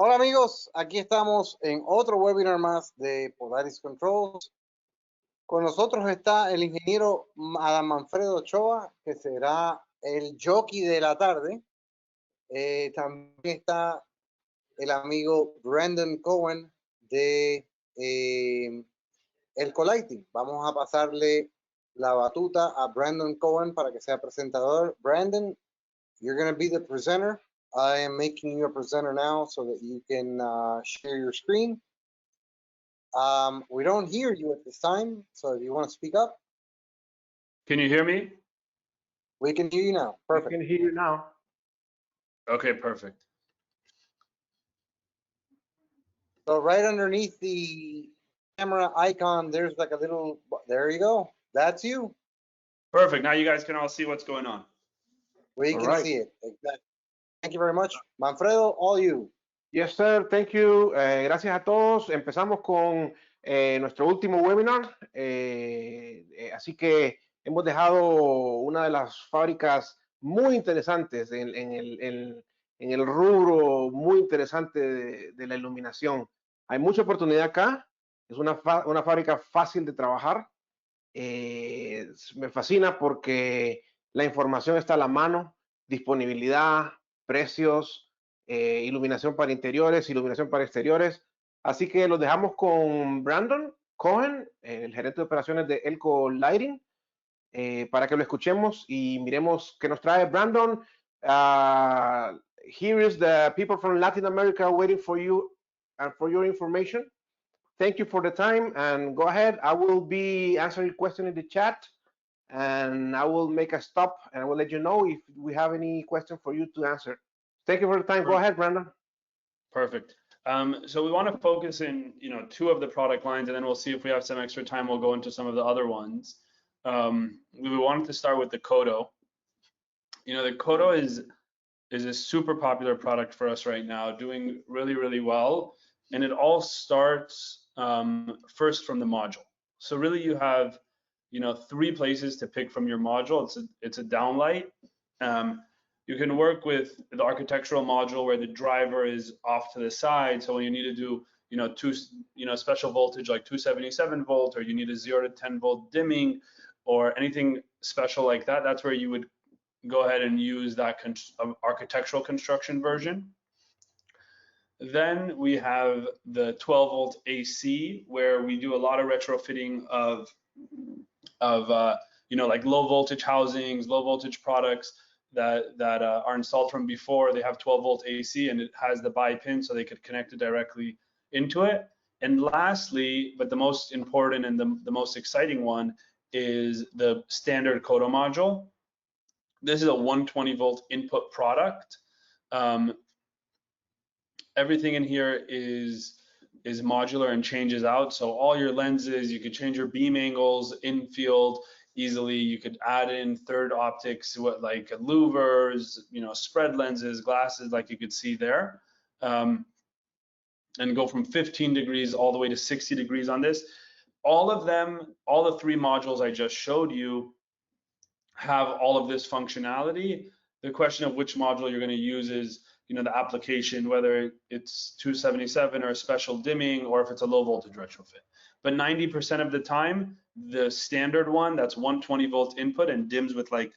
Hola amigos, aquí estamos en otro webinar más de Polaris Controls. Con nosotros está el ingeniero Adam Manfredo Ochoa, que será el jockey de la tarde. También está el amigo Brandon Cohen de Elco Lighting. Vamos a pasarle la batuta a Brandon Cohen para que sea presentador. Brandon, you're going to be the presenter. I am making you a presenter now so that you can share your screen. We don't hear you at this time, so if you want to speak up. Can you hear me? We can hear you now. Perfect. We can hear you now. Okay, perfect. So right underneath the camera icon, there's like a little, there you go. That's you. Perfect. Now you guys can all see what's going on. We All can right. see it. Exactly. Thank you very much. Manfredo, all you. Yes, sir. Thank you. Gracias a todos. Empezamos con nuestro último webinar. Así que hemos dejado una de las fábricas muy interesantes en el rubro muy interesante de la iluminación. Hay mucha oportunidad acá. Es una fábrica fácil de trabajar. Me fascina porque la información está a la mano, disponibilidad, precios, iluminación para interiores, iluminación para exteriores. Así que los dejamos con Brandon Cohen, el gerente de operaciones de Elco Lighting, para que lo escuchemos y miremos qué nos trae. Brandon, here is the people from Latin America waiting for you and for your information. Thank you for the time, and go ahead. I will be answering questions in the chat, and I will make a stop, and I will let you know if we have any question for you to answer. Thank you for the time. Go ahead, Brandon. Perfect. So we want to focus in, two of the product lines, and then we'll see if we have some extra time. We'll go into some of the other ones. We wanted to start with the Kodo. The Kodo is a super popular product for us right now, doing really, really well, and it all starts first from the module. So really you have, three places to pick from your module. It's a downlight. You can work with the architectural module where the driver is off to the side. So when you need to do, special voltage like 277 volt, or you need a 0 to 10 volt dimming or anything special like that, that's where you would go ahead and use that architectural construction version. Then we have the 12 volt AC, where we do a lot of retrofitting of like low voltage housings, low voltage products that are installed from before. They have 12 volt AC, and it has the bi pin, so they could connect it directly into it. And lastly, but the most important and the most exciting one, is the standard Kodo module. This is a 120 volt input product. Everything in here is modular and changes out. So all your lenses, you could change your beam angles in field easily. You could add in third optics, like louvers, spread lenses, glasses, like you could see there, and go from 15 degrees all the way to 60 degrees on this. All of them, all the three modules I just showed you, have all of this functionality. The question of which module you're going to use is, the application, whether it's 277 or a special dimming, or if it's a low voltage retrofit. But 90% of the time, the standard one, that's 120 volt input and dims with like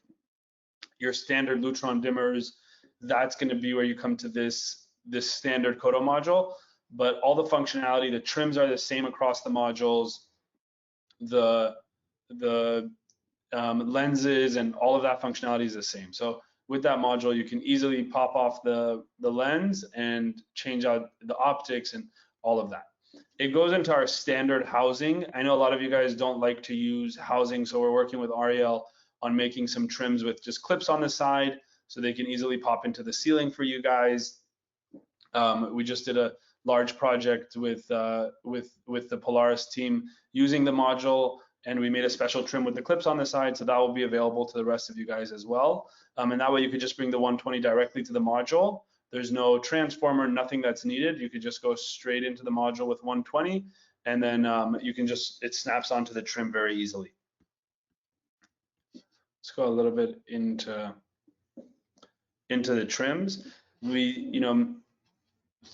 your standard Lutron dimmers, that's going to be where you come to this standard Kodo module. But all the functionality, the trims are the same across the modules. The lenses and all of that functionality is the same. So with that module, you can easily pop off the lens and change out the optics and all of that. It goes into our standard housing. I know a lot of you guys don't like to use housing, so we're working with Ariel on making some trims with just clips on the side so they can easily pop into the ceiling for you guys. We just did a large project with the Polaris team using the module, and we made a special trim with the clips on the side, so that will be available to the rest of you guys as well. And that way you could just bring the 120 directly to the module. There's no transformer, nothing that's needed. You could just go straight into the module with 120, and then you can it snaps onto the trim very easily. Let's go a little bit into the trims.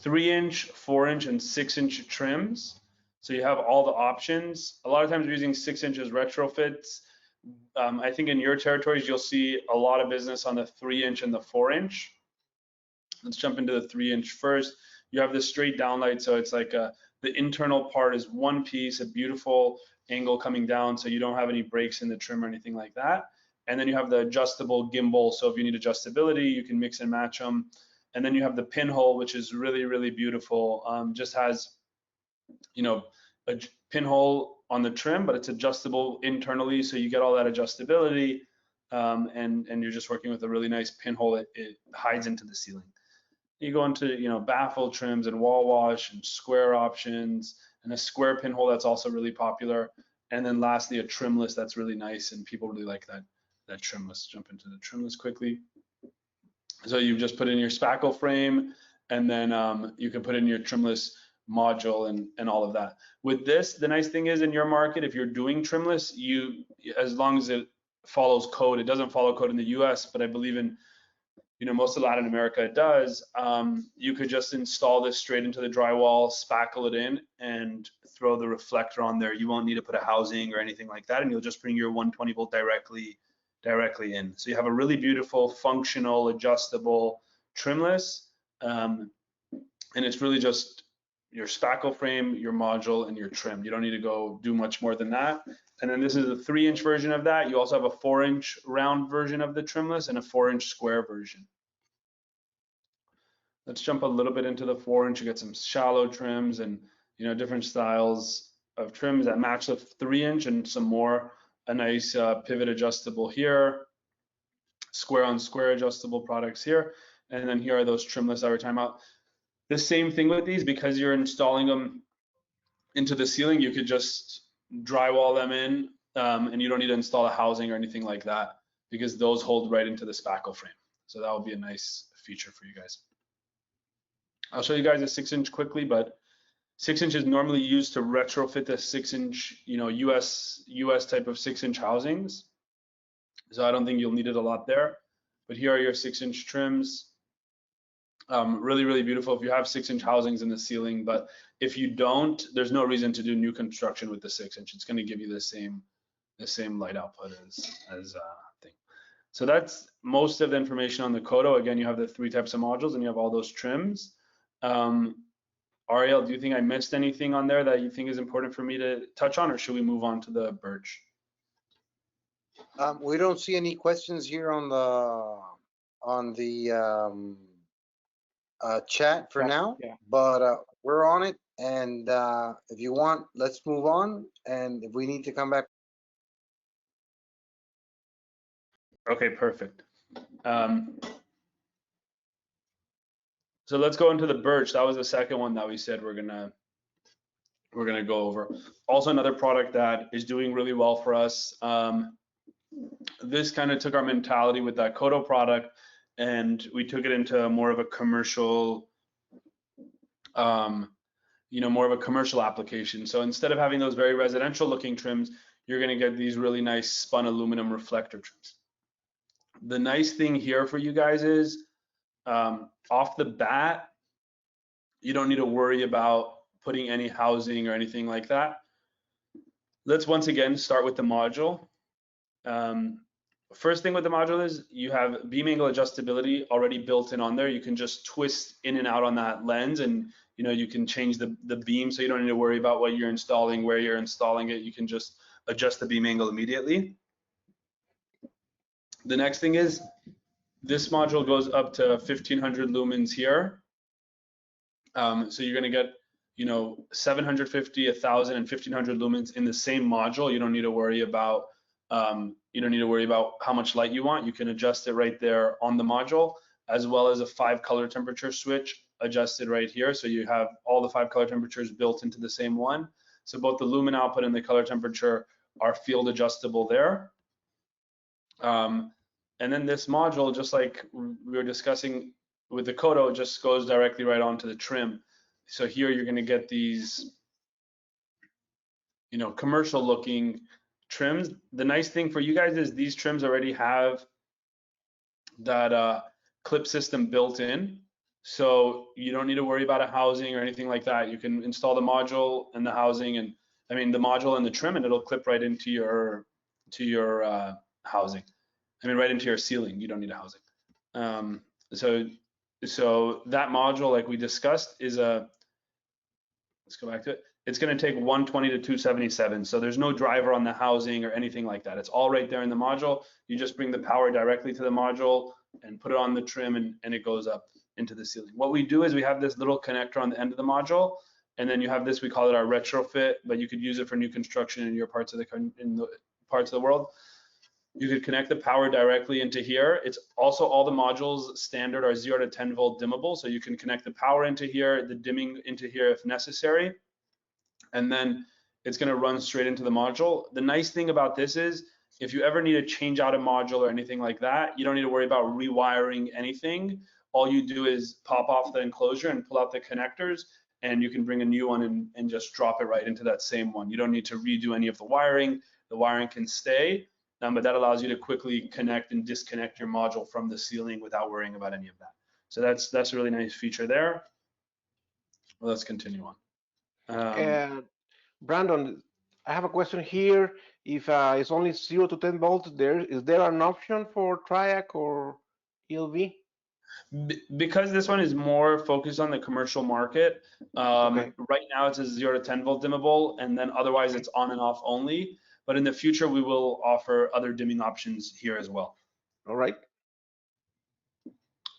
3-inch, 4-inch, and 6-inch trims. So you have all the options. A lot of times we're using 6 inches retrofits. I think in your territories, you'll see a lot of business on the 3-inch and the 4-inch. Let's jump into the 3-inch first. You have the straight downlight, so it's like the internal part is one piece, a beautiful angle coming down, so you don't have any breaks in the trim or anything like that. And then you have the adjustable gimbal, so if you need adjustability, you can mix and match them. And then you have the pinhole, which is really, really beautiful. Just has, you know, a pinhole on the trim, but it's adjustable internally, so you get all that adjustability, and you're just working with a really nice pinhole. It hides into the ceiling. You go into, you know, baffle trims and wall wash and square options, and a square pinhole that's also really popular. And then lastly, a trimless that's really nice, and people really like that trimless. Jump into the trimless quickly. So you just put in your spackle frame, and then you can put in your trimless module and all of that. With this, the nice thing is in your market, if you're doing trimless, as long as it follows code, it doesn't follow code in the US, but I believe in, you know, most of Latin America it does. You could just install this straight into the drywall, spackle it in, and throw the reflector on there. You won't need to put a housing or anything like that, and you'll just bring your 120 volt directly in. So you have a really beautiful, functional, adjustable trimless, and it's really just your spackle frame, your module, and your trim. You don't need to go do much more than that. And then this is a 3-inch version of that. You also have a 4-inch round version of the trimless and a 4-inch square version. Let's jump a little bit into the 4-inch. You get some shallow trims and, you know, different styles of trims that match the 3-inch, and some more. A nice pivot adjustable here, square on square adjustable products here, and then here are those trimless that we're talking about. The same thing with these, because you're installing them into the ceiling, you could just drywall them in, and you don't need to install a housing or anything like that, because those hold right into the spackle frame. So that will be a nice feature for you guys. I'll show you guys a 6-inch quickly, but 6-inch is normally used to retrofit the 6-inch, you know, US type of 6-inch housings. So I don't think you'll need it a lot there. But here are your 6-inch trims. Really, really beautiful if you have 6-inch housings in the ceiling. But if you don't, there's no reason to do new construction with the 6-inch. It's going to give you the same light output as thing. So that's most of the information on the Kodo. Again, you have the 3 types of modules, and you have all those trims. Ariel, do you think I missed anything on there that you think is important for me to touch on, or should we move on to the birch? We don't see any questions here on the chat for now, yeah. But we're on it, and if you want, let's move on, and if we need to come back. Okay, perfect. So let's go into the birch. That was the second one that we said we're gonna go over. Also another product that is doing really well for us. This kind of took our mentality with that Kodo product, and we took it into more of a commercial, you know, more of a commercial application. So instead of having those very residential looking trims, you're gonna get these really nice spun aluminum reflector trims. The nice thing here for you guys is, off the bat, you don't need to worry about putting any housing or anything like that. Let's once again start with the module. First thing with the module is you have beam angle adjustability already built in on there. You can just twist in and out on that lens, and you know, you can change the beam, so you don't need to worry about what you're installing, where you're installing it. You can just adjust the beam angle immediately. The next thing is this module goes up to 1500 lumens here. So you're going to get, you know, 750, 1000, and 1500 lumens in the same module. You don't need to worry about how much light you want. You can adjust it right there on the module, as well as a 5 color temperature switch adjusted right here. So you have all the 5 color temperatures built into the same one. So both the lumen output and the color temperature are field adjustable there. And then this module, just like we were discussing with the Kodo, just goes directly right onto the trim. So here you're going to get these, you know, commercial looking trims. The nice thing for you guys is these trims already have that clip system built in. So you don't need to worry about a housing or anything like that. You can install the module and the housing, and I mean the module and the trim, and it'll clip right into your housing. I mean right into your ceiling. You don't need a housing. So that module, like we discussed, is let's go back to it. It's going to take 120 to 277. So there's no driver on the housing or anything like that. It's all right there in the module. You just bring the power directly to the module and put it on the trim, and it goes up into the ceiling. What we do is we have this little connector on the end of the module, and then you have this, we call it our retrofit, but you could use it for new construction in your parts of the world. You could connect the power directly into here. It's also, all the modules standard are 0 to 10 volt dimmable, so you can connect the power into here, the dimming into here if necessary, and then it's going to run straight into the module. The nice thing about this is if you ever need to change out a module or anything like that, you don't need to worry about rewiring anything. All you do is pop off the enclosure and pull out the connectors, and you can bring a new one and just drop it right into that same one. You don't need to redo any of the wiring. The wiring can stay, but that allows you to quickly connect and disconnect your module from the ceiling without worrying about any of that. So that's a really nice feature there. Well, let's continue on. Brandon, I have a question here. If it's only 0 to 10 volts, is there an option for TRIAC or ELV? Because this one is more focused on the commercial market, Okay. right now it's a 0 to 10 volt dimmable, and then otherwise it's on and off only. But in the future, we will offer other dimming options here as well. All right.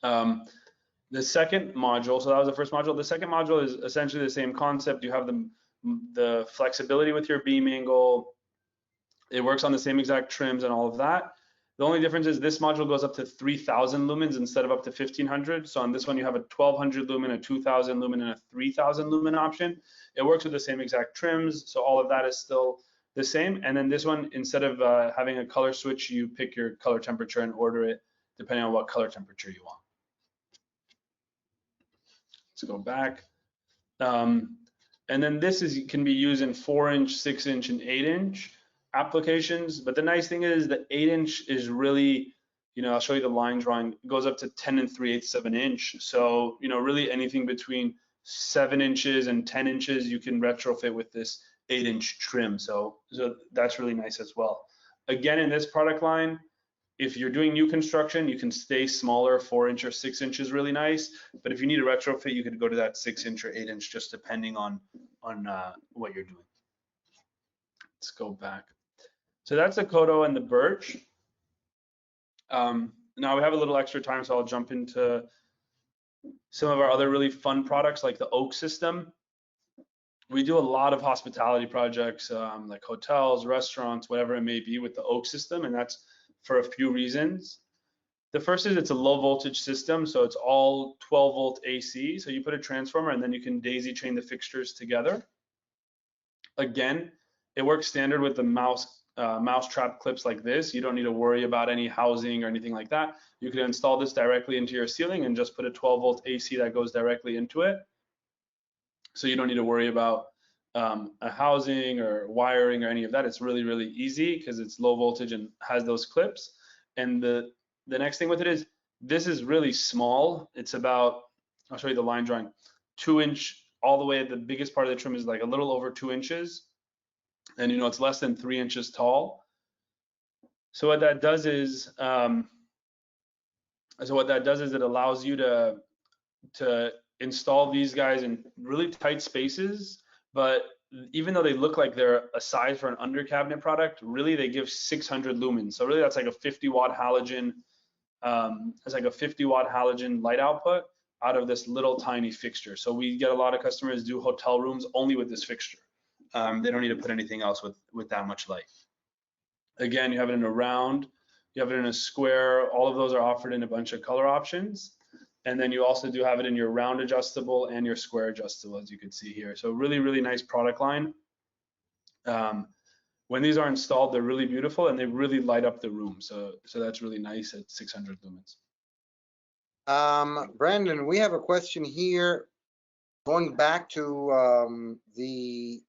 The second module, so that was the first module. The second module is essentially the same concept. You have the flexibility with your beam angle. It works on the same exact trims and all of that. The only difference is this module goes up to 3,000 lumens instead of up to 1,500. So on this one, you have a 1,200 lumen, a 2,000 lumen, and a 3,000 lumen option. It works with the same exact trims, so all of that is still the same. And then this one, instead of having a color switch, you pick your color temperature and order it depending on what color temperature you want. Let's go back. And then this can be used in 4-inch, 6-inch, and 8-inch applications. But the nice thing is the 8-inch is really, I'll show you the line drawing. It goes up to 10 3/8 of an inch. So, really anything between 7 inches and 10 inches, you can retrofit with this 8-inch trim. So that's really nice as well. Again, in this product line, if you're doing new construction, you can stay smaller. 4-inch or 6-inch is really nice. But if you need a retrofit, you could go to that 6-inch or 8-inch, just depending on what you're doing. Let's go back. So that's the Kodo and the birch. Now we have a little extra time, so I'll jump into some of our other really fun products, like the oak system. We do a lot of hospitality projects, like hotels, restaurants, whatever it may be, with the oak system, and that's for a few reasons. The first is it's a low voltage system, so it's all 12 volt AC. So you put a transformer and then you can daisy chain the fixtures together. Again, it works standard with the mouse trap clips like this. You don't need to worry about any housing or anything like that. You can install this directly into your ceiling and just put a 12 volt AC that goes directly into it. So you don't need to worry about a housing or wiring or any of that. It's really, really easy because it's low voltage and has those clips. And the next thing with it is this is really small. It's about, I'll show you the line drawing, 2-inch all the way. The biggest part of the trim is like a little over 2 inches. And it's less than 3 inches tall. So what that does is, it allows you to install these guys in really tight spaces, but even though they look like they're a size for an under cabinet product, really they give 600 lumens. So really that's like a 50 watt halogen. It's like a 50 watt halogen light output out of this little tiny fixture. So we get a lot of customers do hotel rooms only with this fixture. They don't need to put anything else with that much light. Again, you have it in a round, you have it in a square. All of those are offered in a bunch of color options. And then you also do have it in your round adjustable and your square adjustable, as you can see here. So really, really nice product line. When these are installed, they're really beautiful and they really light up the room. So that's really nice at 600 lumens. Brandon, we have a question here going back to the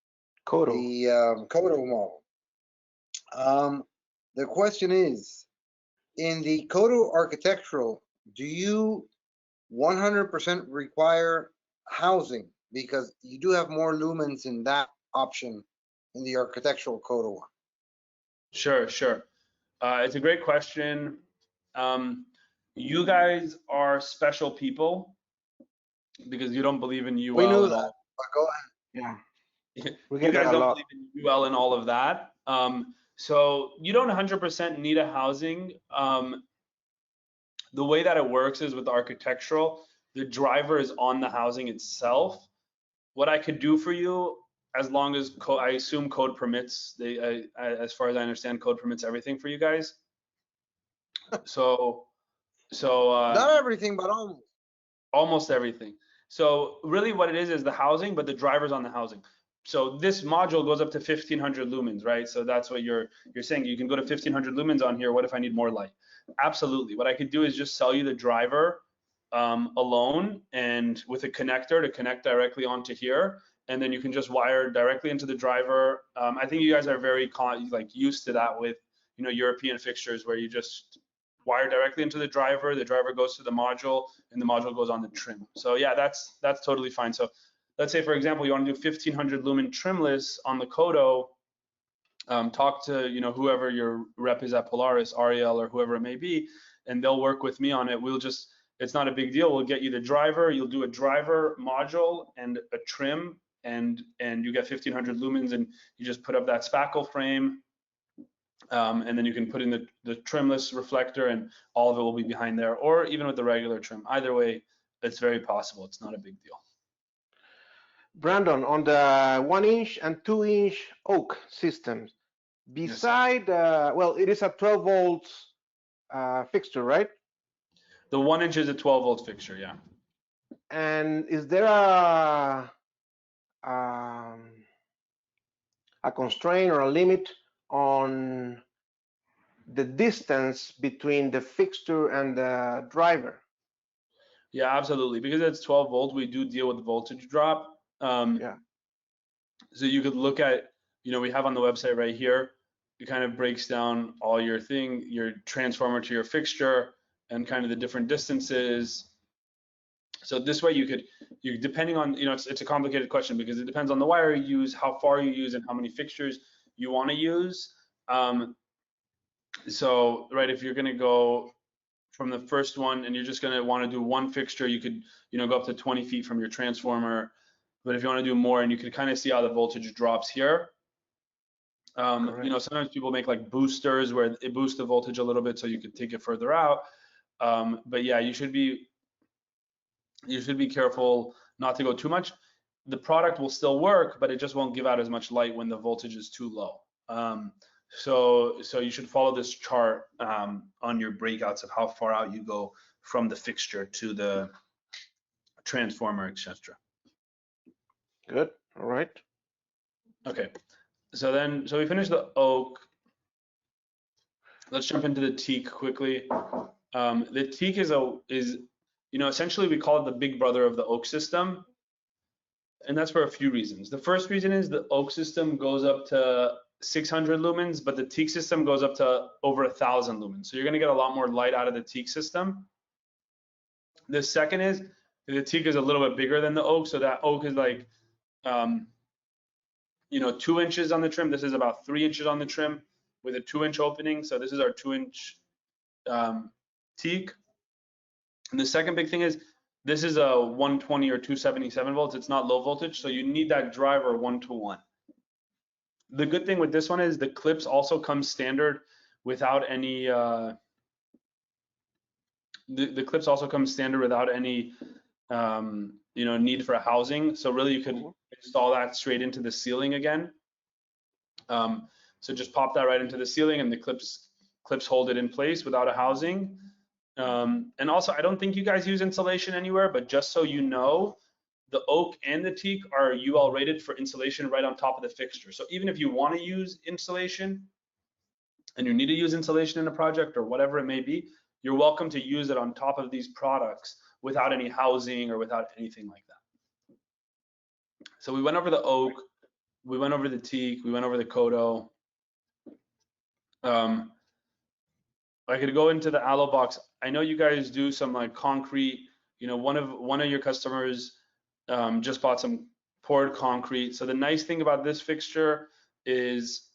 Kodo. Kodo model. The question is, in the Kodo architectural, do you 100% require housing because you do have more lumens in that option in the architectural Kodo one. Sure. It's a great question. You guys are special people because you don't believe in UL. We knew and that, all. but go ahead. Yeah. You guys don't believe in UL and all of that. So you don't 100% need a housing. The way that it works is with the architectural, the driver is on the housing itself. What I could do for you, as long as I assume code permits, as far as I understand, code permits everything for you guys. So Not everything, but almost everything. So really what it is the housing, but the driver's on the housing. So this module goes up to 1500 lumens, right? So that's what you're saying. You can go to 1500 lumens on here. What if I need more light? Absolutely. What I could do is just sell you the driver alone and with a connector to connect directly onto here. And then you can just wire directly into the driver. I think you guys are very used to that with European fixtures where you just wire directly into the driver goes to the module, and the module goes on the trim. So yeah, that's totally fine. So let's say, for example, you want to do 1500 lumen trimless on the Kodo. Talk to whoever your rep is at Polaris, Ariel, or whoever it may be, and they'll work with me on it. It's not a big deal. We'll get you the driver. You'll do a driver module and a trim, and you get 1500 lumens, and you just put up that spackle frame. And then you can put in the trimless reflector, and all of it will be behind there, or even with the regular trim. Either way, it's very possible. It's not a big deal. Brandon, on the 1-inch and 2-inch oak systems, beside, well, it is a 12 volts fixture, right? The 1-inch is a 12 volt fixture, yeah. And is there a constraint or a limit on the distance between the fixture and the driver? Yeah, absolutely. Because it's 12 volt, we do deal with voltage drop. Yeah. So you could look at, we have on the website right here, it kind of breaks down all your transformer to your fixture and kind of the different distances. So this way you depending on, it's a complicated question because it depends on the wire you use, how far you use, and how many fixtures you want to use. So, right, if you're going to go from the first one and you're just going to want to do one fixture, you could, go up to 20 feet from your transformer. But if you want to do more, and you can kind of see how the voltage drops here. Sometimes people make like boosters where it boosts the voltage a little bit so you could take it further out. But yeah, you should be careful not to go too much. The product will still work, but it just won't give out as much light when the voltage is too low. So you should follow this chart on your breakouts of how far out you go from the fixture to the transformer, etc. Good. All right. Okay. So we finished the oak. Let's jump into the teak quickly. The teak is essentially we call it the big brother of the oak system. And that's for a few reasons. The first reason is the oak system goes up to 600 lumens, but the teak system goes up to over 1000 lumens. So you're going to get a lot more light out of the teak system. The second is the teak is a little bit bigger than the oak. So that oak is like, 2 inches on the trim. This is about 3 inches on the trim with a 2-inch opening. So this is our 2-inch teak. And the second big thing is this is a 120 or 277 volts. It's not low voltage. So you need that driver 1-to-1. The good thing with this one is the clips also come standard without any the clips also come standard without any need for a housing. So really you could install that straight into the ceiling again. So just pop that right into the ceiling and the clips hold it in place without a housing. And also I don't think you guys use insulation anywhere, but just so you know, the oak and the teak are UL rated for insulation right on top of the fixture. So even if you want to use insulation and you need to use insulation in a project or whatever it may be, you're welcome to use it on top of these products without any housing or without anything like that. So we went over the oak, we went over the teak, we went over the Kodo. I could go into the aloe box. I know you guys do some like concrete, you know, one of your customers just bought some poured concrete. So the nice thing about this fixture is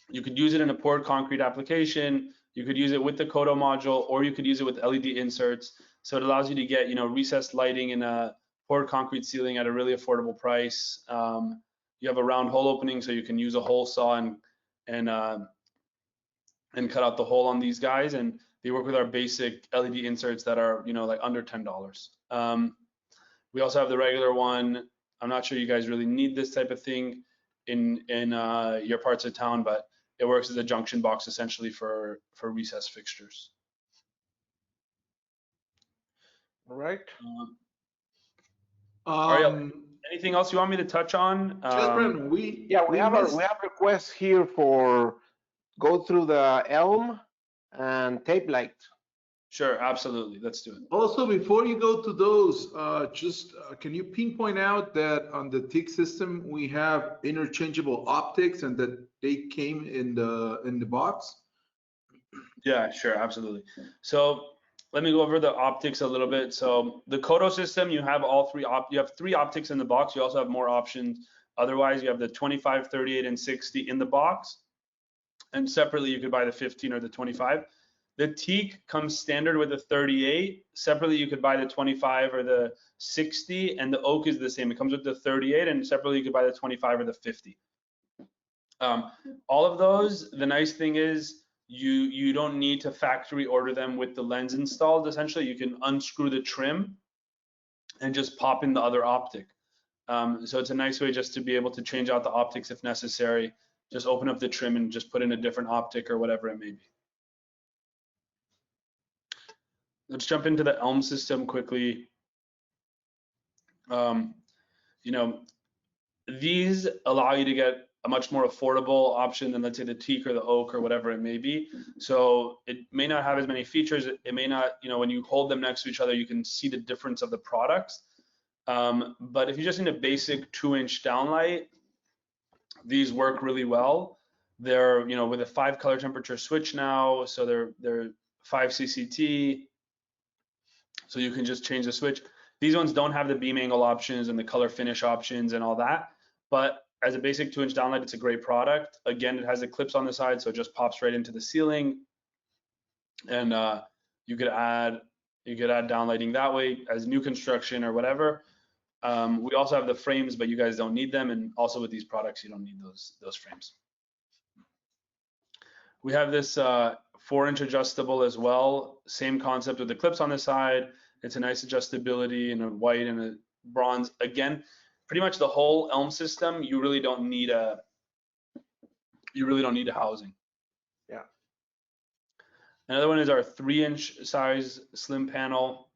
you could use it in a poured concrete application. You could use it with the Kodo module, or you could use it with LED inserts. So it allows you to get, you know, recessed lighting in a poured concrete ceiling at a really affordable price. You have a round hole opening, so you can use a hole saw and cut out the hole on these guys. And they work with our basic LED inserts that are, you know, like under $10. We also have the regular one. I'm not sure you guys really need this type of thing in your parts of town, but it works as a junction box essentially for recessed fixtures. All right. Ariel, anything else you want me to touch on? We have requests here for go through the Elm and tape light. Sure, absolutely. Let's do it. Also, before you go to those, can you pinpoint out that on the TIC system we have interchangeable optics and that they came in the box? Yeah, sure, absolutely. So let me go over the optics a little bit. So the Kodo system, you have you have three optics in the box. You also have more options. Otherwise, you have the 25, 38, and 60 in the box. And separately, you could buy the 15 or the 25. The teak comes standard with the 38. Separately, you could buy the 25 or the 60, and the oak is the same. It comes with the 38, and separately, you could buy the 25 or the 50. All of those, the nice thing is you don't need to factory order them with the lens installed. Essentially, you can unscrew the trim and just pop in the other optic. So it's a nice way just to be able to change out the optics if necessary. Just open up the trim and just put in a different optic or whatever it may be. Let's jump into the Elm system quickly. You know, these allow you to get a much more affordable option than, let's say, the teak or the oak or whatever it may be. So it may not have as many features. It may not, you know, when you hold them next to each other, you can see the difference of the products. But if you just need a basic 2-inch downlight, these work really well. They're, you know, with a 5 color temperature switch now, so they're 5 CCT. So you can just change the switch. These ones don't have the beam angle options and the color finish options and all that. But as a basic 2-inch downlight, it's a great product. Again, it has the clips on the side, so it just pops right into the ceiling. And you could add downlighting that way as new construction or whatever. We also have the frames, but you guys don't need them. And also with these products, you don't need those frames. We have this 4-inch adjustable as well. Same concept with the clips on the side. It's a nice adjustability in a white and a bronze. Again, pretty much the whole Elm system, you really don't need a housing. Yeah. Another one is our 3-inch size slim panel.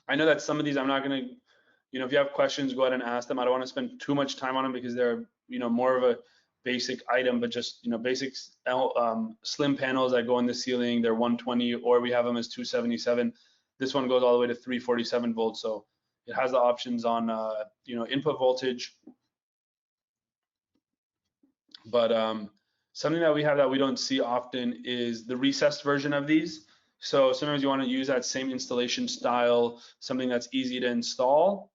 I know that some of these I'm not going to, you know, if you have questions, go ahead and ask them. I don't want to spend too much time on them because they're, you know, more of a basic item, but just, you know, basic slim panels that go in the ceiling. They're 120, or we have them as 277. This one goes all the way to 347 volts. So it has the options on, you know, input voltage. But something that we have that we don't see often is the recessed version of these. So sometimes you want to use that same installation style, something that's easy to install,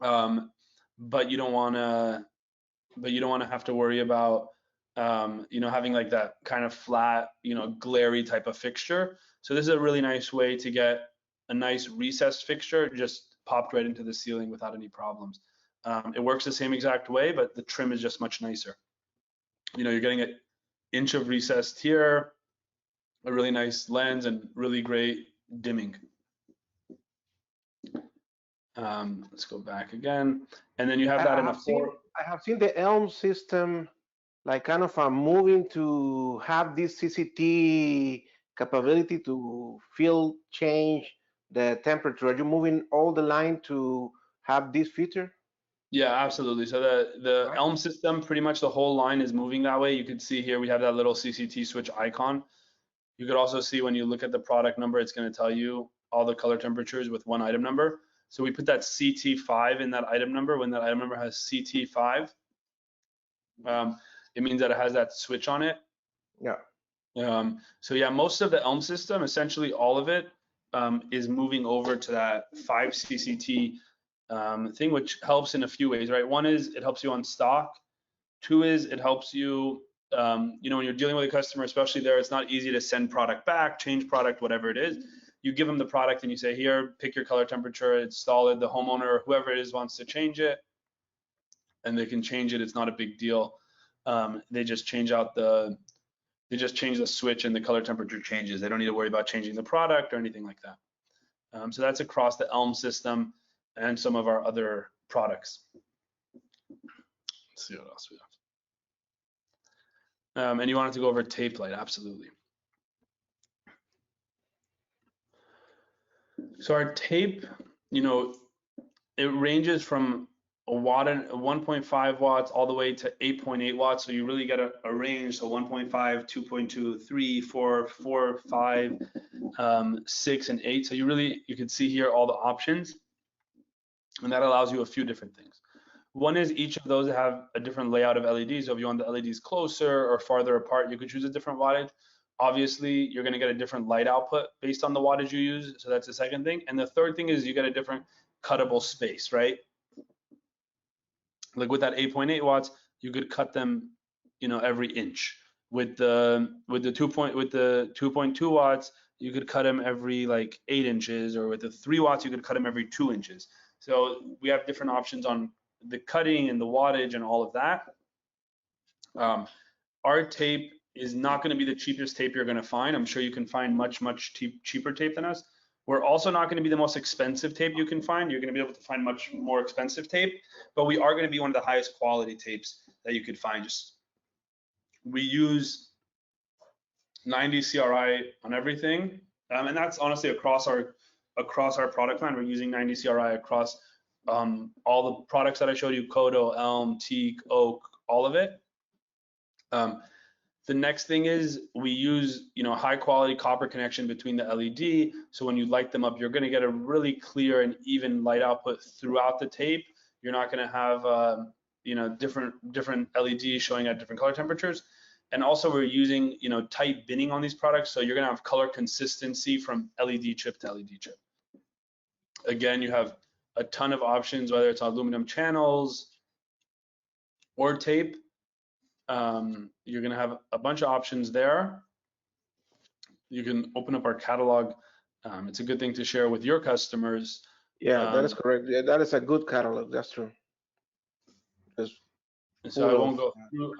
but you don't want to have to worry about you know, having like that kind of flat, you know, glary type of fixture. So this is a really nice way to get a nice recessed fixture just popped right into the ceiling without any problems. It works the same exact way, but the trim is just much nicer. You know, you're getting an inch of recessed here, a really nice lens, and really great dimming. Let's go back again, and then you have that in a 4. I have seen the Elm system like kind of moving to have this CCT capability to field change the temperature. Are you moving all the line to have this feature? Yeah, absolutely. So the Right. Elm system, pretty much the whole line is moving that way. You can see here we have that little CCT switch icon. You could also see when you look at the product number, it's going to tell you all the color temperatures with one item number. So we put that CT5 in that item number. When that item number has CT5, it means that it has that switch on it. Yeah. So yeah, most of the Elm system, essentially all of it, is moving over to that 5 CCT thing, which helps in a few ways, right? One is it helps you on stock. Two is it helps you, when you're dealing with a customer, especially there, it's not easy to send product back, change product, whatever it is. You give them the product and you say, here, pick your color temperature, install it. The homeowner or whoever it is wants to change it, and they can change it. It's not a big deal. They just change the switch and the color temperature changes. They don't need to worry about changing the product or anything like that. So that's across the Elm system and some of our other products. Let's see what else we have. And you wanted to go over tape light, absolutely. So our tape, it ranges from a watt and 1.5 watts all the way to 8.8 watts. So you really get a range. So 1.5, 2.2, 3, 4, 4, 5, 6, and 8. So you can see here all the options, and that allows you a few different things. One is each of those have a different layout of LEDs. So if you want the LEDs closer or farther apart, you could choose a different wattage. Obviously, you're going to get a different light output based on the wattage you use. So that's the second thing. And the third thing is you get a different cuttable space, right? Like with that 8.8 watts, you could cut them, every inch. With the 2.2 watts, you could cut them every like 8 inches, or with the 3 watts, you could cut them every 2 inches. So we have different options on the cutting and the wattage and all of that. Our tape is not going to be the cheapest tape you're going to find. I'm sure you can find much cheaper tape than us. We're also not going to be the most expensive tape you can find. You're going to be able to find much more expensive tape, but we are going to be one of the highest quality tapes that you could find. We use 90 CRI on everything, and that's honestly across our product line. We're using 90 CRI across all the products that I showed you: Kodo, Elm, Teak, Oak, all of it. The next thing is we use, high quality copper connection between the LED. So when you light them up, you're going to get a really clear and even light output throughout the tape. You're not going to have, different LEDs showing at different color temperatures. And also we're using, tight binning on these products. So you're going to have color consistency from LED chip to LED chip. Again, you have a ton of options, whether it's aluminum channels or tape. You're going to have a bunch of options there. You can open up our catalog. It's a good thing to share with your customers. Yeah, that is correct. Yeah, that is a good catalog. That's true. So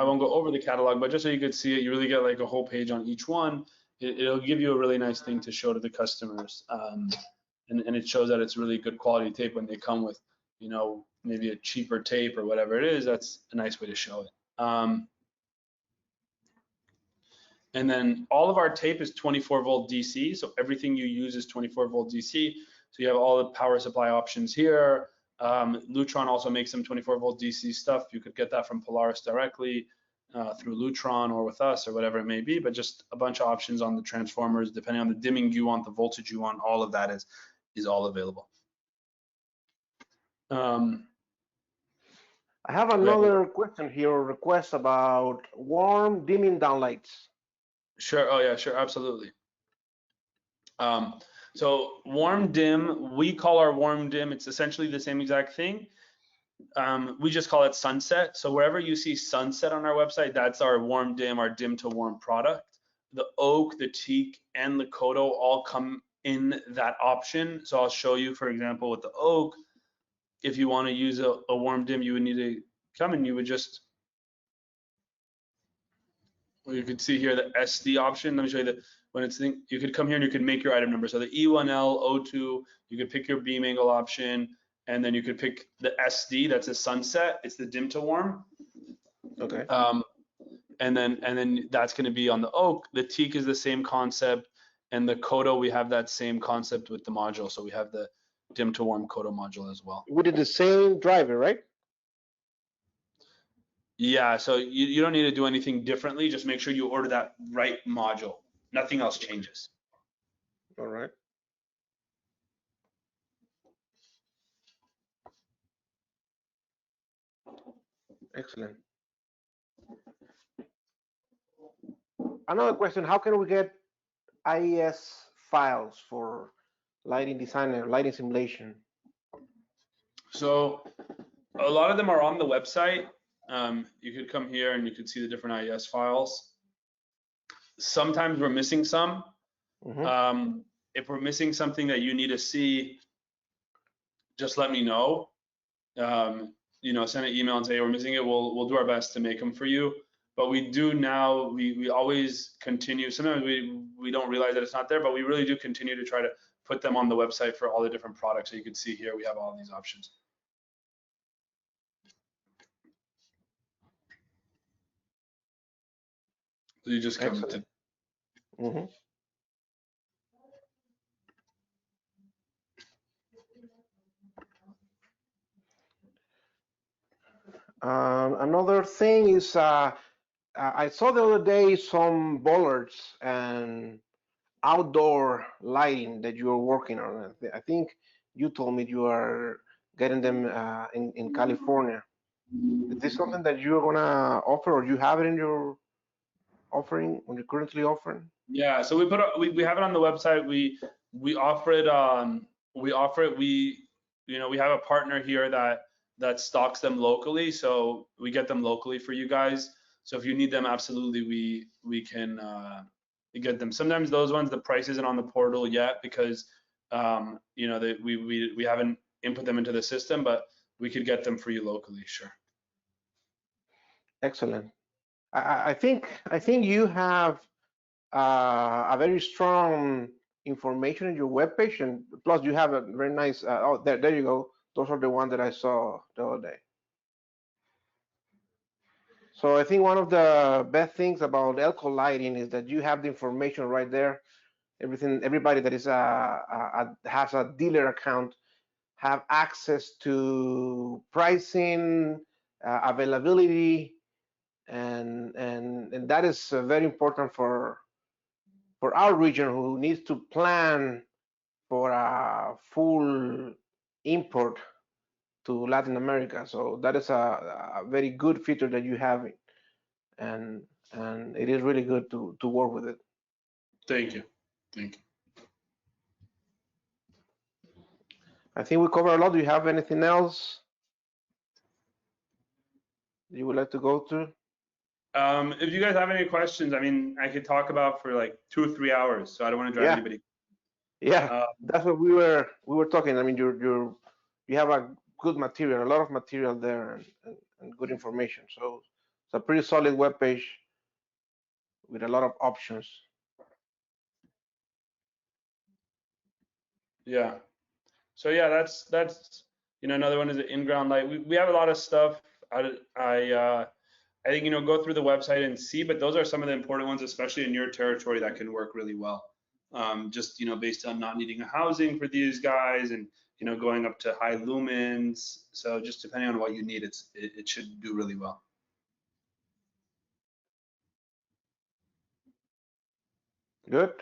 I won't go over the catalog, but just so you could see it, you really get like a whole page on each one. It'll give you a really nice thing to show to the customers, and it shows that it's really good quality tape when they come with, maybe a cheaper tape or whatever it is. That's a nice way to show it. And then all of our tape is 24 volt DC. So everything you use is 24 volt DC. So you have all the power supply options here. Lutron also makes some 24 volt DC stuff. You could get that from Polaris directly through Lutron or with us or whatever it may be, but just a bunch of options on the transformers, depending on the dimming you want, the voltage you want, all of that is all available. I have another question here, or request about warm dimming downlights. Sure. Oh yeah, sure. Absolutely. So warm dim, we call our warm dim, it's essentially the same exact thing. We just call it sunset. So wherever you see sunset on our website, that's our warm dim, our dim to warm product. The oak, the teak, and the Kodo all come in that option. So I'll show you, for example, with the oak, if you want to use a warm dim, you would need to come and you would just, well, you could see here the SD option. Let me show you that when it's you could come here and you could make your item number. So the E1L, O2, you could pick your beam angle option, and then you could pick the SD, that's a sunset. It's the dim to warm. Okay. And then that's going to be on the oak. The teak is the same concept, and the Kodo, we have that same concept with the module. So we have the dim to warm Kodo module as well. With the same driver, right? Yeah, so you don't need to do anything differently. Just make sure you order that right module. Nothing else changes. All right. Excellent. Another question, how can we get IES files for lighting designer, lighting simulation? So a lot of them are on the website. You could come here and you could see the different IES files. Sometimes we're missing some. If we're missing something that you need to see, just let me know. You know, send an email and say, hey, we're missing it. We'll do our best to make them for you. But we do now, we always continue. Sometimes we don't realize that it's not there, but we really do continue to try to put them on the website for all the different products. So you can see here, we have all these options. So you just come to. Another thing is, I saw the other day some bollards and outdoor lighting that you are working on. I think you told me you are getting them in California. Is this something that you're gonna offer, or you have it in your offering, when you're currently offering? Yeah, so we have it on the website. We offer it. You know, we have a partner here that stocks them locally, so we get them locally for you guys. So if you need them, absolutely, we can get them. Sometimes those ones, the price isn't on the portal yet because you know, we haven't input them into the system, but we could get them for you locally, sure. Excellent. I think you have a very strong information in your webpage, and plus you have a very nice. Oh, there you go. Those are the ones that I saw the other day. So I think one of the best things about Elco Lighting is that you have the information right there. Everybody that is has a dealer account have access to pricing, availability, and that is very important for our region, who needs to plan for a full import to Latin America. So that is a very good feature that you have, and it is really good to work with it. Thank you. Thank you. I think we covered a lot. Do you have anything else you would like to go through? If you guys have any questions, I mean, I could talk about for like 2 or 3 hours, so I don't want to drive anybody. Yeah, that's what we were talking. I mean, you have a good material, a lot of material there, and good information. So it's a pretty solid web page with a lot of options. Yeah. So yeah, that's you know, another one is the in-ground light. We have a lot of stuff. I think, you know, go through the website and see, but those are some of the important ones, especially in your territory, that can work really well. Just, you know, based on not needing a housing for these guys, and, you know, going up to high lumens. So just depending on what you need, it should do really well. Good.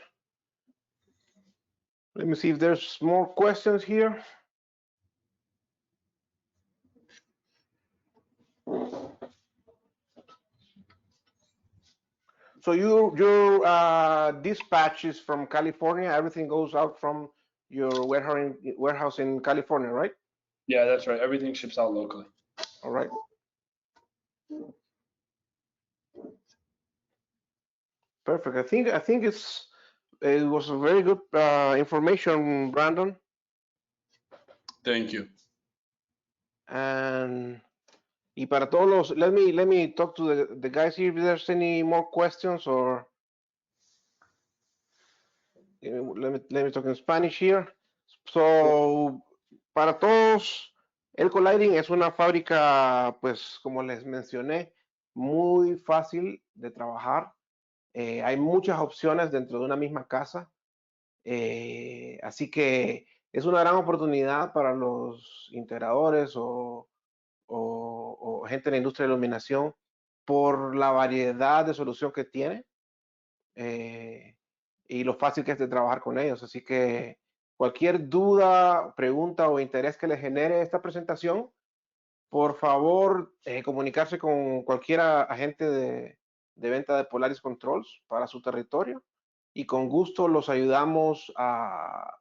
Let me see if there's more questions here. So your dispatch is from California. Everything goes out from your warehouse in California, right? Yeah, that's right. Everything ships out locally. All right. Perfect. I think it was a very good information, Brandon. Thank you. And y para todos los, let me talk to the guys here if there's any more questions, or let me talk in Spanish here. So, para todos, Elco Lighting es una fábrica, pues como les mencioné, muy fácil de trabajar. Hay muchas opciones dentro de una misma casa. Así que es una gran oportunidad para los integradores o gente en la industria de iluminación, por la variedad de solución que tiene y lo fácil que es de trabajar con ellos. Así que cualquier duda, pregunta o interés que les genere esta presentación, por favor comunicarse con cualquier agente de venta de Polaris Controls para su territorio, y con gusto los ayudamos a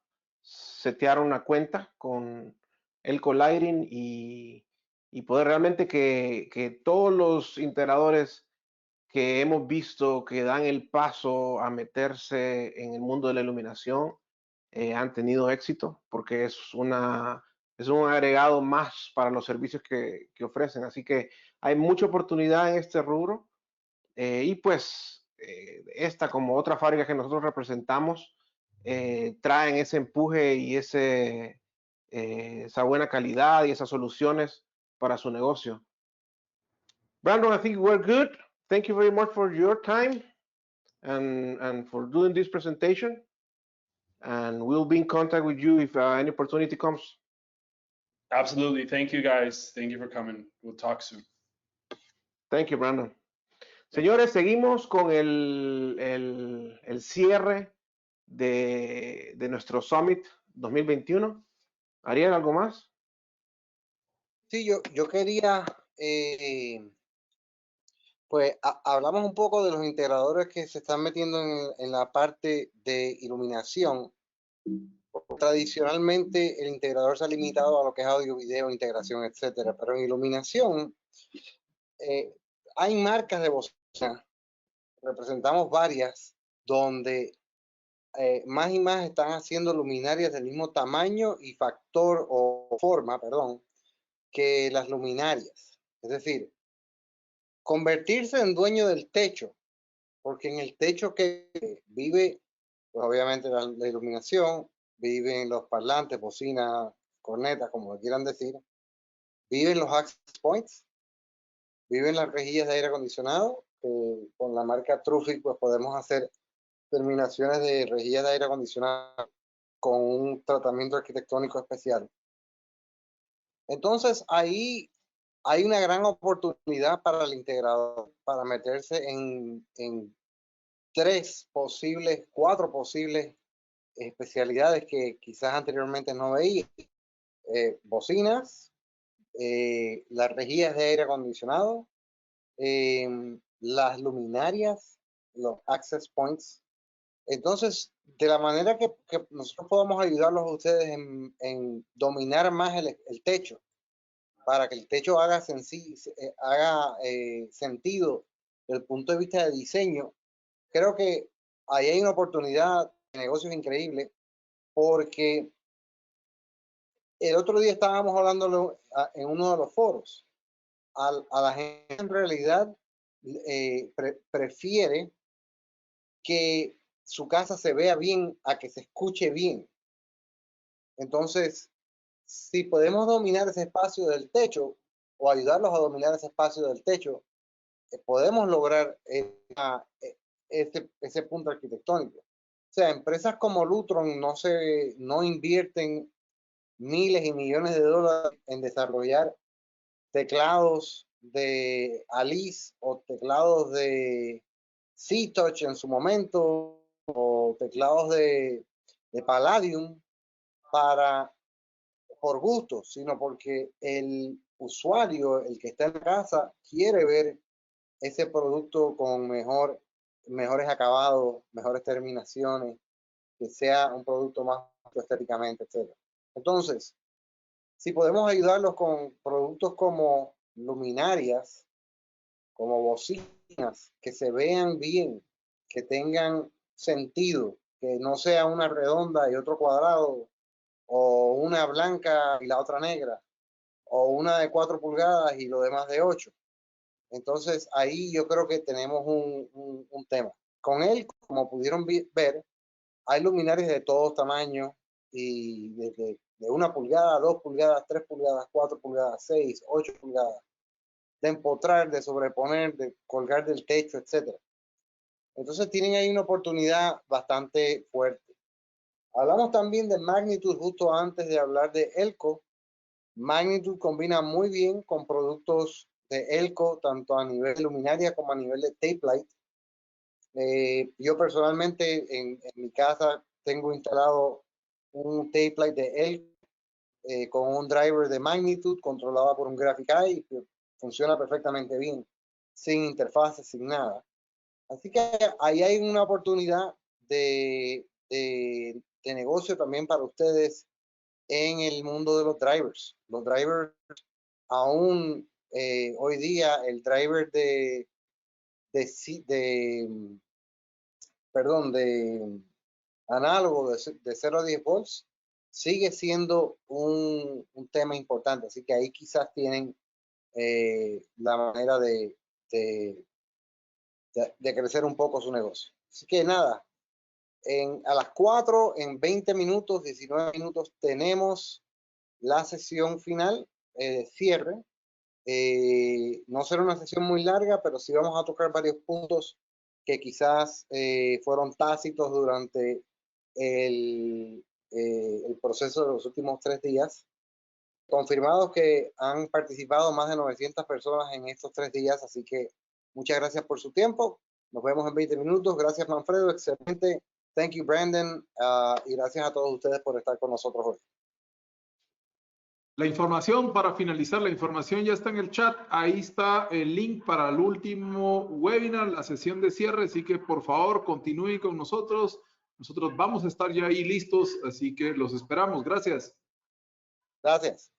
setear una cuenta con Elco Lighting y poder realmente que todos los integradores que hemos visto que dan el paso a meterse en el mundo de la iluminación han tenido éxito porque es un agregado más para los servicios que ofrecen. Así que hay mucha oportunidad en este rubro y pues esta como otra fábrica que nosotros representamos traen ese empuje y esa buena calidad y esas soluciones para su negocio. Brandon, I think we're good. Thank you very much for your time and for doing this presentation. And we'll be in contact with you if any opportunity comes. Absolutely. Thank you, guys. Thank you for coming. We'll talk soon. Thank you, Brandon. Señores, seguimos con el cierre de nuestro Summit 2021. Ariel, ¿algo más? Sí, yo quería, pues hablamos un poco de los integradores que se están metiendo en la parte de iluminación. Tradicionalmente el integrador se ha limitado a lo que es audio, video, integración, etcétera, pero en iluminación hay marcas de bocina, representamos varias, donde más y más están haciendo luminarias del mismo tamaño y factor o forma, perdón, que las luminarias. Es decir, convertirse en dueño del techo, porque en el techo que vive, pues obviamente la iluminación, viven los parlantes, bocinas, cornetas, como lo quieran decir, viven los access points, viven las rejillas de aire acondicionado, con la marca Trufic pues podemos hacer terminaciones de rejillas de aire acondicionado con un tratamiento arquitectónico especial. Entonces ahí hay una gran oportunidad para el integrador para meterse en 4 posibles especialidades que quizás anteriormente no veía. Bocinas, las rejillas de aire acondicionado, las luminarias, los access points. Entonces, de la manera que nosotros podamos ayudarlos a ustedes en dominar más el techo, para que el techo haga sentido desde el punto de vista de diseño, creo que ahí hay una oportunidad de negocios increíble, porque el otro día estábamos hablando en uno de los foros. A la gente en realidad prefiere que su casa se vea bien a que se escuche bien. Entonces, si podemos dominar ese espacio del techo o ayudarlos a dominar ese espacio del techo, podemos lograr ese punto arquitectónico. O sea, empresas como Lutron no invierten miles y millones de dólares en desarrollar teclados de Alice o teclados de C-Touch en su momento, o teclados de Palladium por gusto, sino porque el usuario, el que está en casa, quiere ver ese producto con mejores acabados, mejores terminaciones, que sea un producto más estéticamente, etc. Entonces, si podemos ayudarlos con productos como luminarias, como bocinas, que se vean bien, que tengan sentido, que no sea una redonda y otro cuadrado, o una blanca y la otra negra, o una de 4 pulgadas y lo demás de 8. Entonces ahí yo creo que tenemos un tema. Con él, como pudieron ver, hay luminarias de todos tamaños, y de 1 pulgada, 2 pulgadas, 3 pulgadas, 4 pulgadas, 6, 8 pulgadas, de empotrar, de sobreponer, de colgar del techo, etc. Entonces tienen ahí una oportunidad bastante fuerte. Hablamos también de Magnitude justo antes de hablar de Elco. Magnitude combina muy bien con productos de Elco, tanto a nivel luminaria como a nivel de tape light. Yo personalmente en mi casa tengo instalado un tape light de Elco con un driver de Magnitude controlado por un Graphic Eye, que funciona perfectamente bien, sin interfaces, sin nada. Así que ahí hay una oportunidad de negocio también para ustedes en el mundo de los drivers. Los drivers, aún hoy día, el driver de análogo de 0 a 10 volts sigue siendo un tema importante. Así que ahí quizás tienen la manera de crecer un poco su negocio. Así que nada, a las 4, en 20 minutos, 19 minutos, tenemos la sesión final, cierre. No será una sesión muy larga, pero sí vamos a tocar varios puntos que quizás fueron tácitos durante el proceso de los últimos 3 días. Confirmados que han participado más de 900 personas en estos 3 días, así que muchas gracias por su tiempo. Nos vemos en 20 minutos. Gracias, Manfredo. Excelente. Thank you, Brandon. Y gracias a todos ustedes por estar con nosotros hoy. La información, para finalizar, la información ya está en el chat. Ahí está el link para el último webinar, la sesión de cierre. Así que, por favor, continúen con nosotros. Nosotros vamos a estar ya ahí listos, así que los esperamos. Gracias. Gracias.